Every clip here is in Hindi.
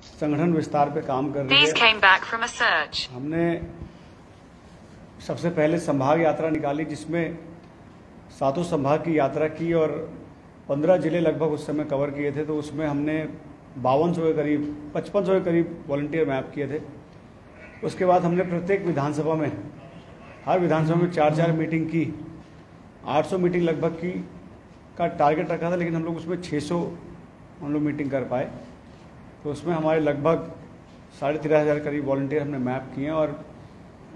संगठन विस्तार पे काम कर रही है। हमने सबसे पहले संभाग यात्रा निकाली, जिसमें 7 संभाग की यात्रा की और 15 जिले लगभग उस समय कवर किए थे। तो उसमें हमने 5200 के करीब 5500 के करीब वॉलंटियर मैप किए थे। उसके बाद हमने प्रत्येक विधानसभा में, हर विधानसभा में 4-4 मीटिंग की, 800 मीटिंग लगभग की का टारगेट रखा था, लेकिन हम लोग उसमें 600 हम लोग मीटिंग कर पाए। तो उसमें हमारे लगभग 13,500 करीब वॉलंटियर हमने मैप किए हैं और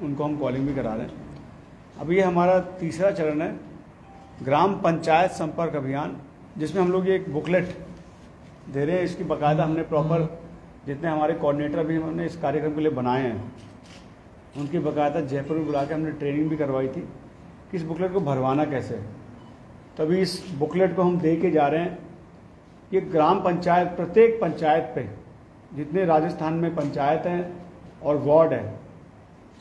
उनको हम कॉलिंग भी करा रहे हैं। अब ये हमारा तीसरा चरण है, ग्राम पंचायत संपर्क अभियान, जिसमें हम लोग ये एक बुकलेट दे रहे हैं। इसकी बाकायदा हमने प्रॉपर, जितने हमारे कोऑर्डिनेटर भी हमने इस कार्यक्रम के लिए बनाए हैं, उनकी बाकायदा जयपुर में बुला के हमने ट्रेनिंग भी करवाई थी कि इस बुकलेट को भरवाना कैसे है। तभी इस बुकलेट को हम दे के जा रहे हैं। ये ग्राम पंचायत, प्रत्येक पंचायत पे, जितने राजस्थान में पंचायत हैं और वार्ड है,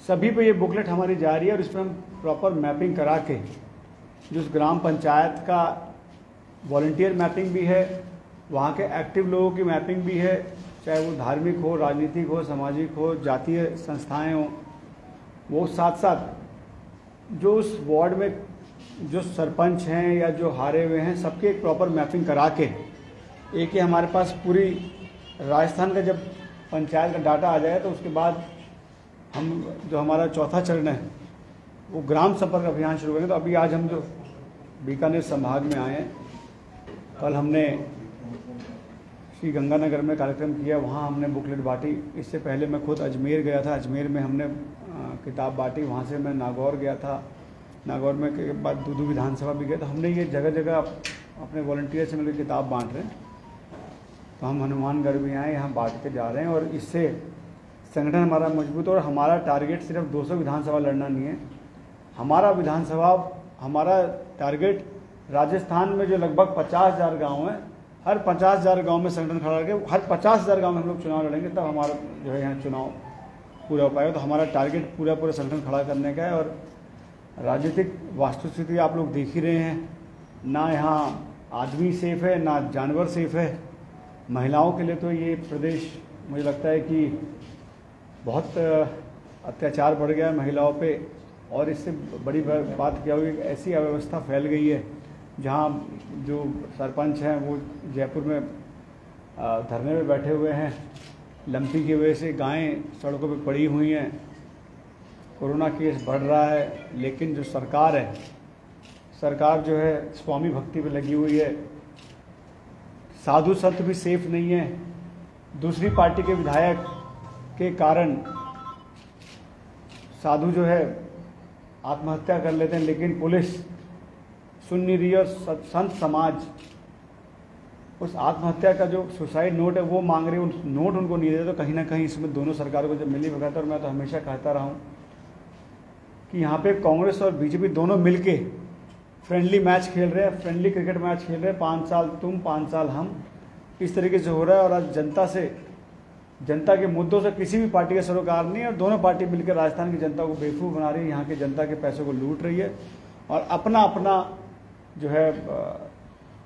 सभी पे ये बुकलेट हमारी जा रही है। और इसमें हम प्रॉपर मैपिंग करा के, जो उस ग्राम पंचायत का वॉलंटियर मैपिंग भी है, वहाँ के एक्टिव लोगों की मैपिंग भी है, चाहे वो धार्मिक हो, राजनीतिक हो, सामाजिक हो, जातीय संस्थाएं हो, वो साथ साथ जो उस वार्ड में जो सरपंच हैं या जो हारे हुए हैं, सबके एक प्रॉपर मैपिंग करा के, एक ही हमारे पास पूरी राजस्थान का जब पंचायत का डाटा आ जाए, तो उसके बाद हम जो हमारा चौथा चरण है वो ग्राम संपर्क अभियान शुरू करेंगे। तो अभी आज हम जो बीकानेर संभाग में आए हैं, कल हमने श्री गंगानगर में कार्यक्रम किया, वहाँ हमने बुकलेट बांटी। इससे पहले मैं खुद अजमेर गया था, अजमेर में हमने किताब बांटी। वहाँ से मैं नागौर गया था, नागौर में के बाद दूदू विधानसभा भी गया। तो हमने ये जगह जगह अपने वॉलंटियर से मिलकर किताब बांट रहे हैं। तो हम हनुमानगढ़ भी आए, यहाँ बांट के जा रहे हैं और इससे संगठन हमारा मजबूत। और हमारा टारगेट सिर्फ 200 विधानसभा लड़ना नहीं है, हमारा टारगेट राजस्थान में जो लगभग 50,000 गाँव हैं, हर 50,000 गाँव में संगठन खड़ा करके हर 50,000 गाँव में हम लोग चुनाव लड़ेंगे, तब हमारा जो है यहाँ चुनाव पूरा हो पाएगा। तो हमारा टारगेट पूरा संगठन खड़ा करने का है। और राजनीतिक वास्तुस्थिति आप लोग देख ही रहे हैं, ना यहाँ आदमी सेफ है, ना जानवर सेफ है। महिलाओं के लिए तो ये प्रदेश, मुझे लगता है कि बहुत अत्याचार बढ़ गया है महिलाओं पे। और इससे बड़ी बात क्या हुई, ऐसी अव्यवस्था फैल गई है, जहाँ जो सरपंच हैं वो जयपुर में धरने में बैठे हुए हैं, लंपी की वजह से गायें सड़कों पे पड़ी हुई हैं, कोरोना केस बढ़ रहा है। लेकिन जो सरकार है, सरकार जो है स्वामी भक्ति पे लगी हुई है। साधु संत भी सेफ नहीं है। दूसरी पार्टी के विधायक के कारण साधु जो है आत्महत्या कर लेते हैं, लेकिन पुलिस सुन नहीं रही। और संत समाज उस आत्महत्या का जो सुसाइड नोट है वो मांग रही है, उन नोट उनको नहीं देते। तो कहीं ना कहीं इसमें दोनों सरकारों को जब मिली भगत, और मैं तो हमेशा कहता रहा हूँ कि यहाँ पे कांग्रेस और बीजेपी दोनों मिलके फ्रेंडली मैच खेल रहे हैं, फ्रेंडली क्रिकेट मैच खेल रहे हैं। 5 साल तुम, 5 साल हम, इस तरीके से हो रहा है। और आज जनता के मुद्दों से किसी भी पार्टी का सरोकार नहीं है, और दोनों पार्टी मिलकर राजस्थान की जनता को बेवकूफ़ बना रही है, यहाँ की जनता के पैसों को लूट रही है और अपना अपना जो है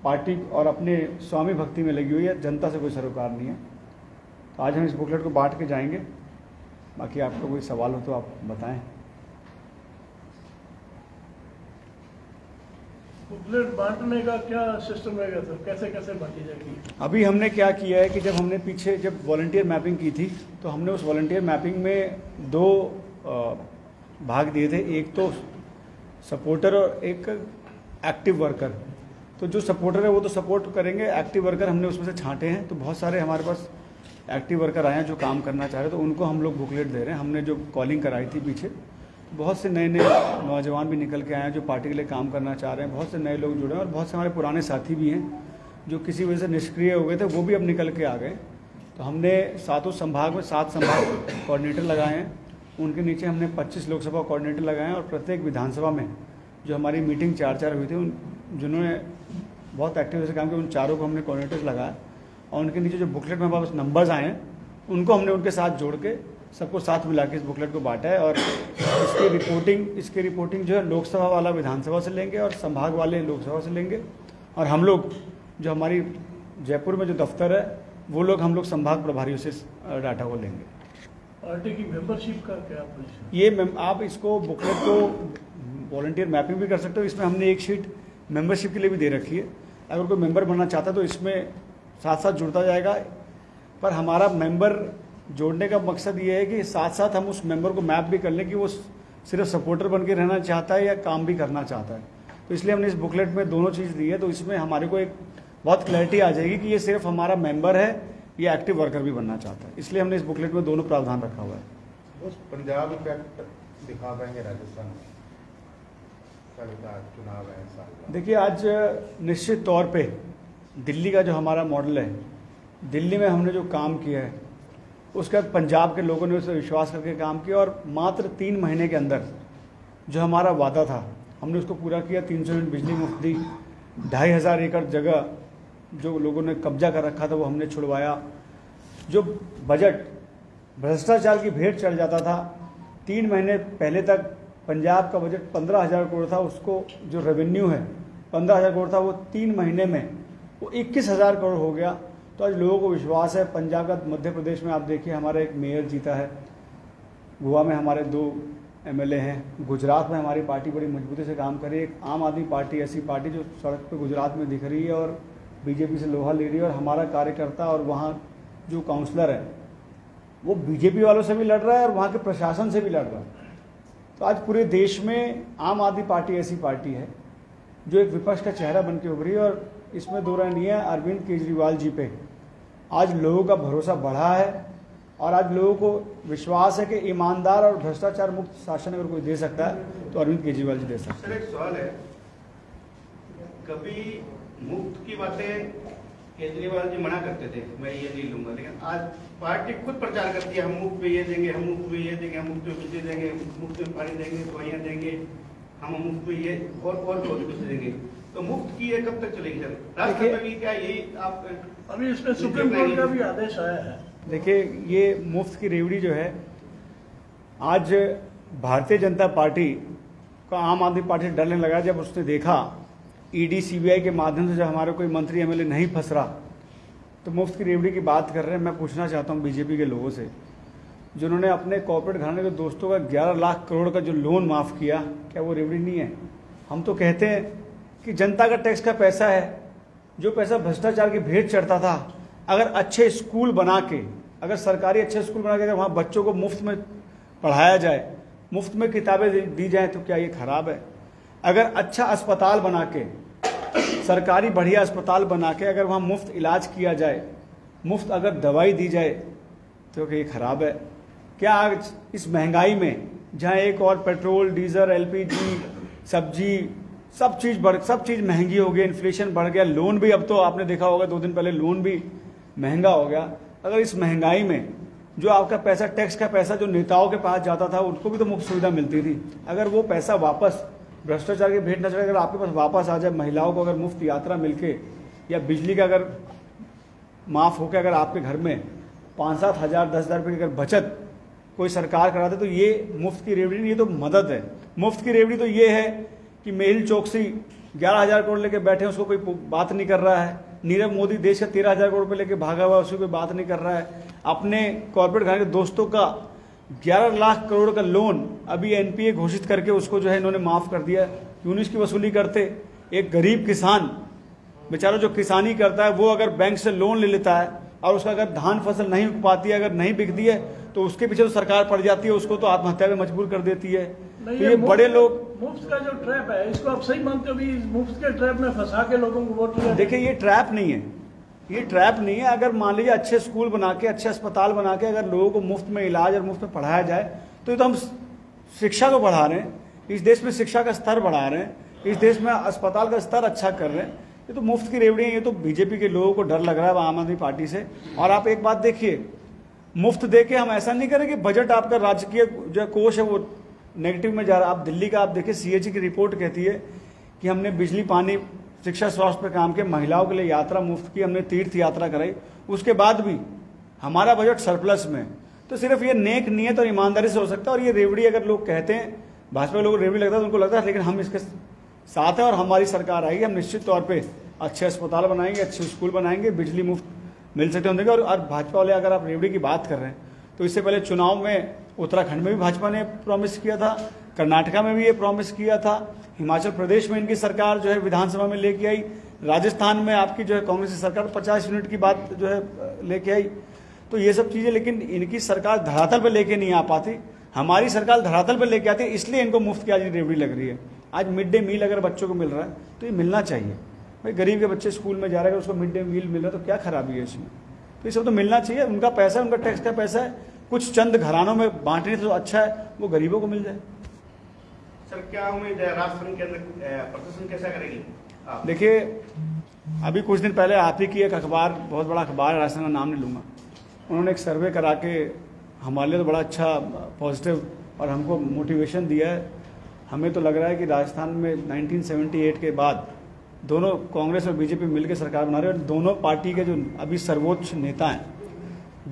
पार्टी और अपने स्वामी भक्ति में लगी हुई है। जनता से कोई सरोकार नहीं है। तो आज हम इस बुकलेट को बांट के जाएंगे। बाकी आपको कोई सवाल हो तो आप बताएं। बुकलेट बांटने का क्या सिस्टम रहेगा सर, कैसे कैसे बांटी जाएगी? अभी हमने क्या किया है कि जब हमने पीछे जब वॉलंटियर मैपिंग की थी, तो हमने उस वॉलंटियर मैपिंग में 2 भाग दिए थे, एक तो सपोर्टर और एक एक्टिव वर्कर। तो जो सपोर्टर है वो तो सपोर्ट करेंगे, एक्टिव वर्कर हमने उसमें से छांटे हैं। तो बहुत सारे हमारे पास एक्टिव वर्कर आए हैं जो काम करना चाह रहे हैं, तो उनको हम लोग बुकलेट दे रहे हैं। हमने जो कॉलिंग कराई थी पीछे, बहुत से नए नौजवान भी निकल के आए हैं जो पार्टी के लिए काम करना चाह रहे हैं। बहुत से नए लोग जुड़े हैं और बहुत से हमारे पुराने साथी भी हैं जो किसी वजह से निष्क्रिय हो गए थे, वो भी अब निकल के आ गए। तो हमने 7 संभाग में 7 संभाग कोऑर्डिनेटर लगाए हैं, उनके नीचे हमने 25 लोकसभा कोऑर्डिनेटर लगाए हैं। और प्रत्येक विधानसभा में जो हमारी मीटिंग 4-4 हुई थी, जिन्होंने बहुत एक्टिव से काम किया, उन चारों को हमने कोऑर्डिनेटर्स लगाया। और उनके नीचे जो बुकलेट में वापस नंबर्स आए हैं, उनको हमने उनके साथ जोड़ के सबको साथ मिला के इस बुकलेट को बांटा है। और इसकी रिपोर्टिंग जो है लोकसभा वाला विधानसभा से लेंगे और संभाग वाले लोकसभा से लेंगे। और हम लोग जो हमारी जयपुर में जो दफ्तर है वो लोग हम लोग संभाग प्रभारियों से डाटा को लेंगे। पार्टी की मेंबरशिप का क्या पोजीशन? ये आप इसको बुकलेट को वॉलंटियर मैपिंग भी कर सकते हो। इसमें हमने एक शीट मेंबरशिप के लिए भी दे रखी है। अगर कोई मेंबर बनना चाहता है तो इसमें साथ साथ जुड़ता जाएगा। पर हमारा मेंबर जोड़ने का मकसद ये है कि साथ साथ हम उस मेंबर को मैप भी कर लें कि वो सिर्फ सपोर्टर बन के रहना चाहता है या काम भी करना चाहता है। तो इसलिए हमने इस बुकलेट में दोनों चीज़ दी है। तो इसमें हमारे को एक बहुत क्लैरिटी आ जाएगी कि ये सिर्फ हमारा मेंबर है या एक्टिव वर्कर भी बनना चाहता है। इसलिए हमने इस बुकलेट में दोनों प्रावधान रखा हुआ है। पंजाब इफेक्ट दिखा पाएंगे राजस्थान में चुनाव है? देखिए, आज निश्चित तौर पे दिल्ली का जो हमारा मॉडल है, दिल्ली में हमने जो काम किया है उसके बाद पंजाब के लोगों ने उसे विश्वास करके काम किया और मात्र 3 महीने के अंदर जो हमारा वादा था हमने उसको पूरा किया। 300 यूनिट बिजली मुफ्त दी, 2500 एकड़ जगह जो लोगों ने कब्जा कर रखा था वो हमने छुड़वाया। जो बजट भ्रष्टाचार की भेंट चढ़ जाता था, 3 महीने पहले तक पंजाब का बजट 15,000 करोड़ था, उसको जो रेवेन्यू है 15,000 करोड़ था, वो 3 महीने में वो 21,000 करोड़ हो गया। तो आज लोगों को विश्वास है। पंजाब का मध्य प्रदेश में आप देखिए हमारा एक मेयर जीता है, गोवा में हमारे 2 MLA हैं, गुजरात में हमारी पार्टी बड़ी मजबूती से काम कर रही है। एक आम आदमी पार्टी ऐसी पार्टी जो सड़क पे गुजरात में दिख रही है और बीजेपी से लोहा ले रही है, और हमारा कार्यकर्ता और वहाँ जो काउंसलर है वो बीजेपी वालों से भी लड़ रहा है और वहाँ के प्रशासन से भी लड़ रहा है। तो आज पूरे देश में आम आदमी पार्टी ऐसी पार्टी है जो एक विपक्ष का चेहरा बन के उभरी है। और इसमें दो राय नहीं है, अरविंद केजरीवाल जी पे आज लोगों का भरोसा बढ़ा है और आज लोगों को विश्वास है कि ईमानदार और भ्रष्टाचार मुक्त शासन अगर कोई दे सकता है तो अरविंद केजरीवाल जी दे सकते हैं। सर, एक सवाल है, कभी मुफ्त की बातें केजरीवाल जी मना करते थे, मैं ये नहीं लूंगा, लेकिन आज पार्टी खुद प्रचार करती है हम मुफ्त में ये देंगे, हम मुफ्त में ये देंगे, हम मुफ्त में बिजली देंगे, मुफ्त में पानी देंगे, दवाइयाँ देंगे, हम मुफ्त में ये और बहुत कुछ देंगे। तो मुफ्त की ये कब तक चलेगी सर? राष्ट्र में भी क्या यही आप अभी इसमें सुप्रीम कोर्ट का भी आदेश आया है? देखिए, ये मुफ्त की रेवड़ी जो है, आज भारतीय जनता पार्टी का आम आदमी पार्टी डरने लगा जब उसने देखा ईडी सीबीआई के माध्यम से जब हमारे कोई मंत्री एमएलए नहीं फंस रहा। तो मुफ्त की रेवड़ी की बात कर रहे हैं। मैं पूछना चाहता हूं बीजेपी के लोगों से, जिन्होंने अपने कॉर्पोरेट घराने के दोस्तों का 11 लाख करोड़ का जो लोन माफ किया, क्या वो रेवड़ी नहीं है? हम तो कहते हैं कि जनता का टैक्स का पैसा है, जो पैसा भ्रष्टाचार की भेंट चढ़ता था, अगर अच्छे स्कूल बना के, अगर सरकारी अच्छे स्कूल बना के अगर वहाँ बच्चों को मुफ्त में पढ़ाया जाए, मुफ्त में किताबें दी जाएँ, तो क्या ये खराब है? अगर अच्छा अस्पताल बना के, सरकारी बढ़िया अस्पताल बना के अगर वहाँ मुफ्त इलाज किया जाए, मुफ्त अगर दवाई दी जाए, तो क्या ये खराब है? क्या आज इस महंगाई में जहाँ एक और पेट्रोल, डीजल, एलपीजी, सब्जी, सब चीज़ महंगी हो गई, इन्फ्लेशन बढ़ गया, लोन भी अब तो आपने देखा होगा 2 दिन पहले लोन भी महंगा हो गया। अगर इस महंगाई में जो आपका पैसा, टैक्स का पैसा जो नेताओं के पास जाता था, उनको भी तो मुफ्त सुविधा मिलती थी, अगर वो पैसा वापस भ्रष्टाचार की भेंट न चढ़े, अगर आपके पास वापस आ जाए, महिलाओं को अगर मुफ्त यात्रा मिलके या बिजली का अगर माफ़ होकर अगर आपके घर में 5-7 हज़ार 10,000 रुपये की अगर बचत कोई सरकार कराते, तो ये मुफ्त की रेवड़ी नहीं, ये तो मदद है। मुफ्त की रेवड़ी तो ये है कि मेहुल चोकसी 11,000 करोड़ लेके बैठे, उसको कोई बात नहीं कर रहा है। नीरव मोदी देश का 13,000 करोड़ रुपये लेके भागा हुआ, उसको कोई बात नहीं कर रहा है। अपने कॉर्पोरेट घराने के दोस्तों का 11 लाख करोड़ का लोन अभी एनपीए घोषित करके उसको जो है इन्होंने माफ कर दिया। क्यों इसकी वसूली करते? एक गरीब किसान बेचारा जो किसानी करता है, वो अगर बैंक से लोन ले लेता है और उसका अगर धान फसल नहीं उग पाती है, अगर नहीं बिकती है, तो उसके पीछे तो सरकार पड़ जाती है, उसको तो आत्महत्या में मजबूर कर देती है। तो ये बड़े लोग, मुफ्त का जो ट्रैप है, इसको आप सही मानते हो भी मुफ्त के ट्रैप में फंसा के लोगों को वोट दिया? देखिए, ये ट्रैप नहीं है, ये ट्रैप नहीं है। अगर मान लीजिए अच्छे स्कूल बना के, अच्छे अस्पताल बना के अगर लोगों को मुफ्त में इलाज और मुफ्त में पढ़ाया जाए, तो ये तो हम शिक्षा को बढ़ा रहे हैं, इस देश में शिक्षा का स्तर बढ़ा रहे हैं, इस देश में अस्पताल का स्तर अच्छा कर रहे हैं। ये तो मुफ्त की रेवड़ी है। ये तो बीजेपी के लोगों को डर लग रहा है आम आदमी पार्टी से। और आप एक बात देखिए, मुफ्त दे के हम ऐसा नहीं करें कि बजट आपका राजकीय जो कोष है वो नेगेटिव में जा रहा है। आप दिल्ली का आप देखिए, सीएजी की रिपोर्ट कहती है कि हमने बिजली, पानी, शिक्षा, स्वास्थ्य पर काम किया, महिलाओं के लिए यात्रा मुफ्त की, हमने तीर्थ यात्रा कराई, उसके बाद भी हमारा बजट सरप्लस में। तो सिर्फ ये नेक नियत और ईमानदारी से हो सकता है। और ये रेवड़ी अगर लोग कहते हैं, भाजपा लोग रेवड़ी लगता है तो उनको लगता है, लेकिन हम इसके साथ हैं और हमारी सरकार आएगी, हम निश्चित तौर पे अच्छे अस्पताल बनाएंगे, अच्छे स्कूल बनाएंगे, बिजली मुफ्त मिल सकते होंगे। और भाजपा वाले अगर आप रेवड़ी की बात कर रहे हैं तो इससे पहले चुनाव में उत्तराखंड में भी भाजपा ने प्रॉमिस किया था, कर्नाटका में भी ये प्रॉमिस किया था, हिमाचल प्रदेश में इनकी सरकार जो है विधानसभा में लेके आई, राजस्थान में आपकी जो है कांग्रेस की सरकार 50 यूनिट की बात जो है लेके आई। तो ये सब चीज़ें, लेकिन इनकी सरकार धरातल पर लेके नहीं आ पाती। हमारी सरकार धरातल पर लेके आती है, इसलिए इनको मुफ्त की आज रेवड़ी लग रही है। आज मिड डे मील अगर बच्चों को मिल रहा है तो ये मिलना चाहिए भाई। गरीब के बच्चे स्कूल में जा रहे हैं, उसको मिड डे मील मिल रहा है तो क्या खराबी है इसमें? तो ये सब तो मिलना चाहिए। उनका पैसा है, उनका टैक्स का पैसा है, कुछ चंद घरानों में बांटने तो अच्छा है, वो गरीबों को मिल जाए। सर क्या उम्मीद है राजस्थान के अंदर प्रशासन कैसा करेगी? देखिए, अभी कुछ दिन पहले आप ही की एक अखबार, बहुत बड़ा अखबार है, राजस्थान का नाम नहीं लूँगा, उन्होंने एक सर्वे करा के हमारे लिए तो बड़ा अच्छा पॉजिटिव और हमको मोटिवेशन दिया है। हमें तो लग रहा है कि राजस्थान में 1978 के बाद दोनों कांग्रेस और बीजेपी मिलकर सरकार बना रहे हैं, और दोनों पार्टी के जो अभी सर्वोच्च नेता हैं,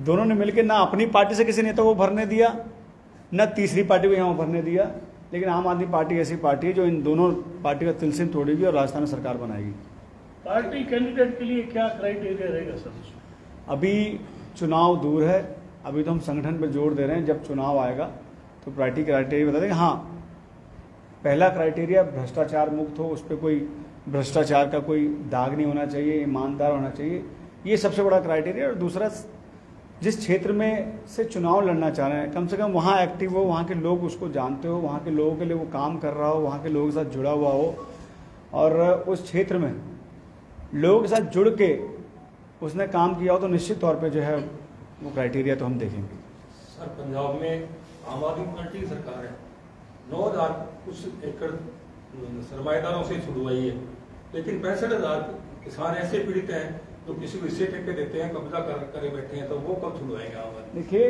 दोनों ने मिलकर ना अपनी पार्टी से किसी नेता को भरने दिया, न तीसरी पार्टी को यहाँ भरने दिया। लेकिन आम आदमी पार्टी ऐसी पार्टी है जो इन दोनों पार्टी का तिलस्म तोड़ेगी और राजस्थान में सरकार बनाएगी। पार्टी कैंडिडेट के लिए क्या क्राइटेरिया रहेगा सर? अभी चुनाव दूर है, अभी तो हम संगठन पर जोर दे रहे हैं। जब चुनाव आएगा तो पार्टी क्राइटेरिया बता देंगे। हाँ, पहला क्राइटेरिया भ्रष्टाचार मुक्त हो, उस पर कोई भ्रष्टाचार का कोई दाग नहीं होना चाहिए, ईमानदार होना चाहिए, ये सबसे बड़ा क्राइटेरिया। और दूसरा, जिस क्षेत्र में से चुनाव लड़ना चाह रहे हैं कम से कम वहाँ एक्टिव हो, वहाँ के लोग उसको जानते हो, वहाँ के लोगों के लिए वो काम कर रहा हो, वहाँ के लोगों के साथ जुड़ा हुआ हो, और उस क्षेत्र में लोगों के साथ जुड़ के उसने काम किया हो, तो निश्चित तौर पे जो है वो क्राइटेरिया तो हम देखेंगे। सर, पंजाब में आम आदमी पार्टी की सरकार है, 9,000 कुछ एकड़ सरमाएदारों से छुड़वाई है, लेकिन 65,000 किसान ऐसे पीड़ित हैं जो किसी को हिस्से ठेके देते हैं, कब्जा करे बैठे हैं, तो वो कब छुड़वाएंगे आम आदमी? देखिए,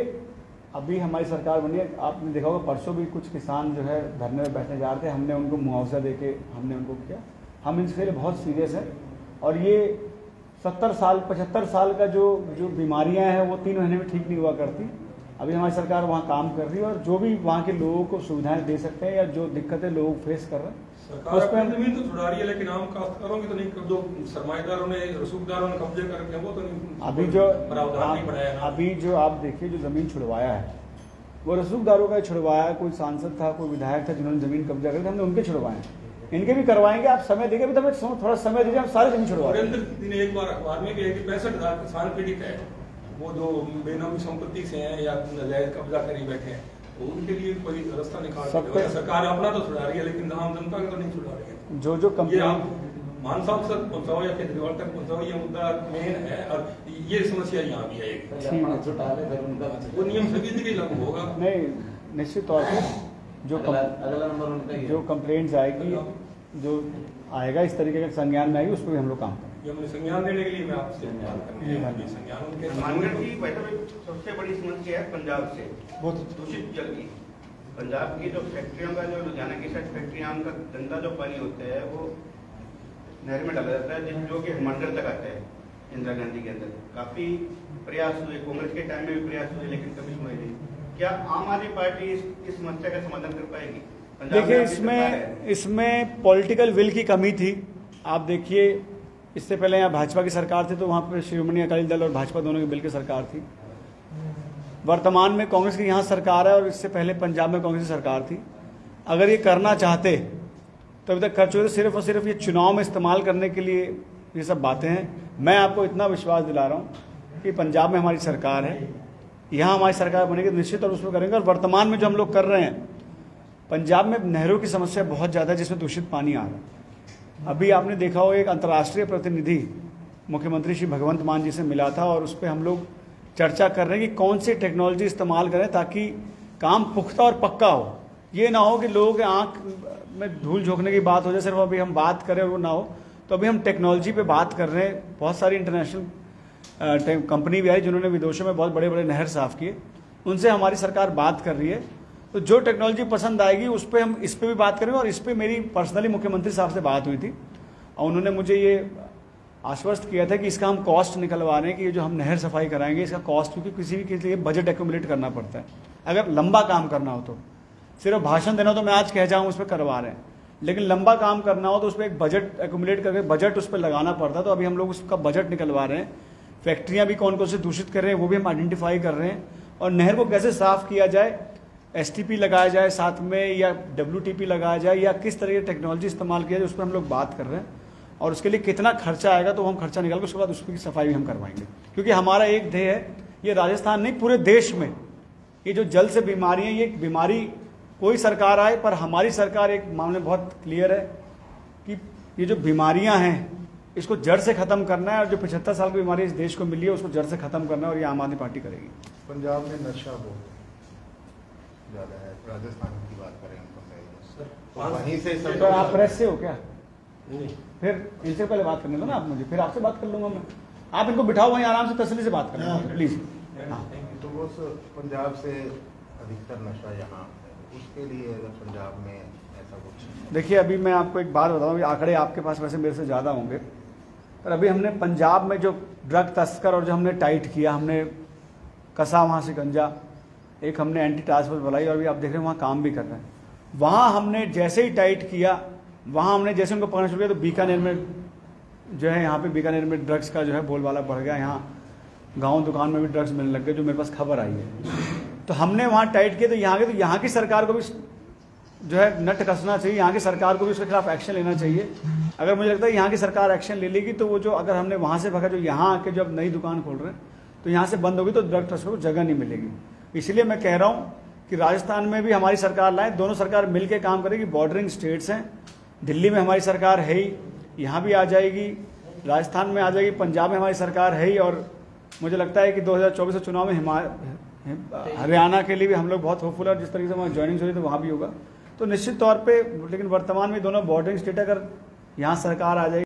अभी हमारी सरकार बनी है, आपने देखा होगा परसों भी कुछ किसान जो है धरने में बैठने जा रहे थे, हमने उनको मुआवजा दे के हमने उनको किया। हम इसके लिए बहुत सीरियस हैं, और ये 70 साल 75 साल का जो बीमारियां हैं वो 3 महीने में ठीक नहीं हुआ करती। अभी हमारी सरकार वहाँ काम कर रही है, और जो भी वहाँ के लोगों को सुविधाएं दे सकते हैं या जो दिक्कतें लोग फेस कर रहे हैं, सरकार अपनी जमीन तो छुड़ा रही है, लेकिन आम काश्तकारों की तो नहीं। जो सरमाएदारों ने, रसूखदारों ने कब्जे कर रखे हैं वो तो नहीं। अभी जो आप देखिए, जो जमीन छुड़वाया है वो रसूखदारों का छुड़वाया। कोई सांसद था, कोई विधायक था जिन्होंने जमीन कब्जा करी, हमने उनके छुड़वाए, इनके भी करवाएंगे। आप समय देंगे, थोड़ा समय दीजिए, हम सारे जमीन छुड़वा। एक बार अखबार में भी 65,000 किसान पीड़ित है, वो जो बेनामी संपत्ति से हैं या नजायज कब्जा करी बैठे हैं, तो उनके लिए कोई रास्ता निकाल सकते हैं। सरकार अपना तो छुड़ा रही है, लेकिन आम जनता का तो नहीं छुड़ा रही है। जो कंपनी आप मान साहब तक पहुंचाओ या केजरीवाल तक पहुंचाओ, ये मुद्दा मेन है, और ये समस्या यहाँ भी है। वो नियम सभी जगह लागू होगा। नहीं, निश्चित तौर पर जो कंप्लेंट्स आएगी, जो आएगा इस तरीके का संज्ञान में आएगी, उस पर भी हम लोग काम करेंगे। हमने संज्ञान देने के लिए मैं आपसे मानगढ़ की सबसे बड़ी समस्या है पंजाब से बहुत दूषित जल की। पंजाब की जो फैक्ट्रियों का, जो लुधियाना की साइड फैक्ट्रियां, उनका गंदा जो पानी होता है वो नहर में डाला जाता है, जो कि हमारे तक आता है। इंदिरा गांधी के अंदर काफी प्रयास हुए, कांग्रेस के टाइम में भी प्रयास हुए, लेकिन कभी हुए नहीं। क्या आम आदमी पार्टी इस समस्या का समाधान कर पाएगी? देखिए, इसमें पॉलिटिकल विल की कमी थी। आप देखिए, इससे पहले यहाँ भाजपा की सरकार थी, तो वहाँ पर शिरोमणि अकाली दल और भाजपा दोनों की मिल की सरकार थी। वर्तमान में कांग्रेस की यहाँ सरकार है, और इससे पहले पंजाब में कांग्रेस की सरकार थी। अगर ये करना चाहते तो अभी तक कर चुके थे। सिर्फ और सिर्फ ये चुनाव में इस्तेमाल करने के लिए ये सब बातें हैं। मैं आपको इतना विश्वास दिला रहा हूँ कि पंजाब में हमारी सरकार है, यहाँ हमारी सरकार बनेगी, निश्चित और उसमें करेंगे। और वर्तमान में जो हम लोग कर रहे हैं, पंजाब में नहरों की समस्या बहुत ज़्यादा है, जिसमें दूषित पानी आ रहा है। अभी आपने देखा हो, एक अंतर्राष्ट्रीय प्रतिनिधि मुख्यमंत्री श्री भगवंत मान जी से मिला था, और उस पर हम लोग चर्चा कर रहे हैं कि कौन सी टेक्नोलॉजी इस्तेमाल करें ताकि काम पुख्ता और पक्का हो। ये ना हो कि लोगों के आंख में धूल झोंकने की बात हो जाए, सिर्फ अभी हम बात करें और वो ना हो। तो अभी हम टेक्नोलॉजी पे बात कर रहे हैं। बहुत सारी इंटरनेशनल कंपनी भी आई जिन्होंने विदेशों में बहुत बड़े बड़े नहर साफ किए, उनसे हमारी सरकार बात कर रही है। तो जो टेक्नोलॉजी पसंद आएगी उस पर हम इस पर भी बात करेंगे। और इस पर मेरी पर्सनली मुख्यमंत्री साहब से बात हुई थी, और उन्होंने मुझे ये आश्वस्त किया था कि इसका हम कॉस्ट निकलवा रहे हैं, कि ये जो हम नहर सफाई कराएंगे इसका कॉस्ट, क्योंकि किसी भी के लिए बजट एक्यूमुलेट करना पड़ता है। अगर लंबा काम करना हो तो सिर्फ भाषण देना तो मैं आज कह जाऊँ उस पर करवा रहे हैं, लेकिन लंबा काम करना हो तो उस पर एक बजट एक्यूमुलेट करके बजट उस पर लगाना पड़ता है। तो अभी हम लोग उसका बजट निकलवा रहे हैं फैक्ट्रियां भी कौन कौन से दूषित कर रहे हैं वो भी हम आइडेंटिफाई कर रहे हैं, और नहर को कैसे साफ किया जाए, STP लगाया जाए साथ में या WTP लगाया जाए या किस तरह की टेक्नोलॉजी इस्तेमाल किया जाए, उस पर हम लोग बात कर रहे हैं। और उसके लिए कितना खर्चा आएगा तो हम खर्चा निकाल के उसके बाद उसकी सफाई भी हम करवाएंगे, क्योंकि हमारा एक ध्येय है, ये राजस्थान नहीं पूरे देश में ये जो जल से बीमारी है, ये बीमारी कोई सरकार आए पर हमारी सरकार एक मामले बहुत क्लियर है कि ये जो बीमारियां हैं इसको जड़ से खत्म करना है, और जो 75 साल की बीमारी इस देश को मिली है उसको जड़ से खत्म करना है, और ये आम आदमी पार्टी करेगी। पंजाब में नशा बहुत ज्यादा है, राजस्थान की बात करें हम तो वहीं से सब। तो आप प्रेस से हो क्या? नहीं, फिर इनसे पहले बात करने दो ना आप मुझे, फिर आपसे बात कर लूंगा मैं। आप इनको बिठाओ वहीं आराम से तसल्ली से बात करें प्लीज। तो वो पंजाब से अधिकतर नशा यहाँ है, उसके लिए अगर पंजाब में ऐसा कुछ। देखिए अभी मैं आपको एक बात बताऊँ, आंकड़े आपके पास वैसे मेरे से ज़्यादा होंगे, पर अभी हमने पंजाब में जो ड्रग तस्कर और जो हमने टाइट किया, हमने कसा वहाँ से गंजा, एक हमने एंटी टास्क फोर्स बनाई, और अभी आप देख रहे हैं वहाँ काम भी कर रहे हैं। वहाँ हमने जैसे ही टाइट किया, वहाँ हमने जैसे उनको पकड़ना शुरू किया तो बीकानेर में जो है, यहाँ पे बीकानेर में ड्रग्स का जो है बोलबाला बढ़ गया, यहाँ गाँव दुकान में भी ड्रग्स मिलने लग गए, जो मेरे पास खबर आई है। तो हमने वहाँ टाइट किया, तो यहाँ की सरकार को भी जो है नट कसना चाहिए, यहाँ की सरकार को भी उसके खिलाफ एक्शन लेना चाहिए। अगर मुझे लगता है यहाँ की सरकार एक्शन ले लेगी तो वो जो अगर हमने वहाँ से भगा, जो यहाँ आके जो अब नई दुकान खोल रहे हैं तो यहाँ से बंद होगी तो ड्रग तस्करों को जगह नहीं मिलेगी। इसलिए मैं कह रहा हूँ कि राजस्थान में भी हमारी सरकार लाए, दोनों सरकार मिलकर काम करेगी। बॉर्डरिंग स्टेट्स हैं, दिल्ली में हमारी सरकार है ही, यहाँ भी आ जाएगी, राजस्थान में आ जाएगी, पंजाब में हमारी सरकार है ही, और मुझे लगता है कि 2024 के चुनाव में हरियाणा के लिए भी हम लोग बहुत होपफुल है, और जिस तरीके से वहाँ ज्वाइनिंग हो रही है तो वहाँ भी होगा। तो निश्चित तौर पे, लेकिन वर्तमान में दोनों बॉर्डरिंग स्टेट अगर यहाँ सरकार आ जाएगी